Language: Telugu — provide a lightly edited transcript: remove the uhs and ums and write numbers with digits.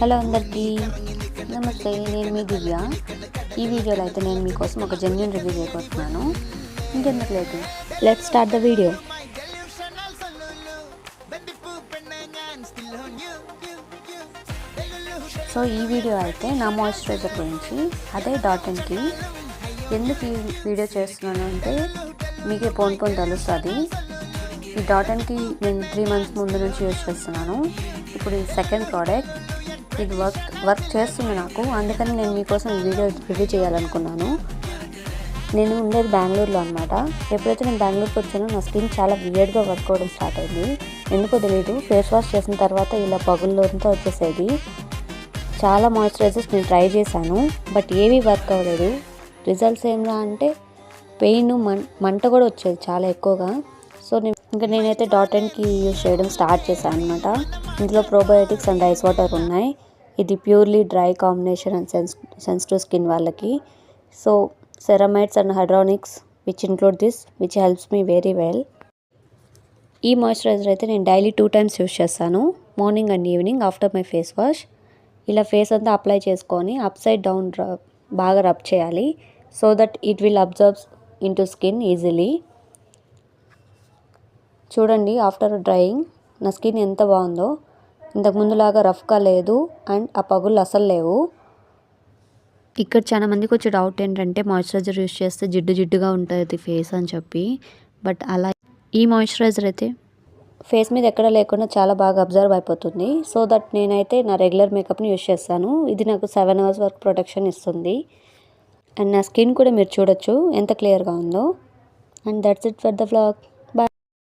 హలో అందరికీ నమస్తే. నేను మీ దివ్య. ఈ వీడియోలో అయితే నేను మీకోసం ఒక జెన్యూన్ రివ్యూ చేయబోతున్నాను. ఇంకెందుకు లేదు, let's start the video. So ఈ వీడియో అయితే నా మాయిశ్చరైజర్ గురించి, అదే డాట్&కీ. ఎందుకు ఈ వీడియో చేస్తున్నాను అంటే మీకే పోను తెలుస్తుంది. ఈ డాట్&కీ నేను 3 months ముందు నుంచి యూజ్ చేస్తున్నాను. ఇప్పుడు ఈ సెకండ్ ప్రోడక్ట్ ఇది వర్క్ చేస్తుంది నాకు, అందుకని నేను మీకోసం ఈ వీడియో రివ్యూ చేయాలనుకున్నాను. నేను ఉండేది బెంగళూరులో అనమాట. ఎప్పుడైతే నేను బెంగళూరుకి వచ్చానో నా స్కిన్ చాలా వియర్డ్గా వర్క్ అవ్వడం స్టార్ట్ అయింది. ఎందుకో తెలియదు, ఫేస్ వాష్ చేసిన తర్వాత ఇలా పగుళ్ళంతా వచ్చేసేది. చాలా మాయిశ్చరైజర్స్ నేను ట్రై చేశాను, బట్ ఏవి వర్క్ అవ్వలేదు. రిజల్ట్స్ ఏమిరా అంటే పెయిన్, మంట కూడా వచ్చేది చాలా ఎక్కువగా. సో నేనైతే డాట్&కీ యూజ్ చేయడం స్టార్ట్ చేశాను అనమాట. ఇందులో ప్రోబయోటిక్స్ అండ్ ఐస్ వాటర్ ఉన్నాయి. ఇది purely dry combination and sensitive skin వాళ్ళకి. So ceramides and hydronics which include this which helps me very well. ఈ మాయిశ్చరైజర్ అయితే నేను డైలీ 2 times యూజ్ చేస్తాను, morning and evening after my face wash. ఇలా ఫేస్ అంతా అప్లై చేసుకొని అప్సైడ్ డౌన్ బాగా రబ్ చేయాలి, so that it will absorbs into skin easily. చూడండి, ఆఫ్టర్ డ్రైయింగ్ నా స్కిన్ ఎంత బాగుందో. ఇంతకుముందులాగా రఫ్గా లేదు అండ్ ఆ పగుళ్ళు అసలు లేవు. ఇక్కడ చాలా మందికి వచ్చే డౌట్ ఏంటంటే మాయిశ్చరైజర్ యూజ్ చేస్తే జిడ్డుగా ఉంటుంది ఫేస్ అని చెప్పి. బట్ అలా ఈ మాయిశ్చరైజర్ అయితే ఫేస్ మీద ఎక్కడ లేకుండా చాలా బాగా అబ్జర్వ్ అయిపోతుంది. సో దట్ నేనైతే నా రెగ్యులర్ మేకప్ని యూజ్ చేస్తాను. ఇది నాకు 7 hours వరకు ప్రొటెక్షన్ ఇస్తుంది. అండ్ నా స్కిన్ కూడా మీరు చూడొచ్చు ఎంత క్లియర్గా ఉందో. And that's it for the vlog.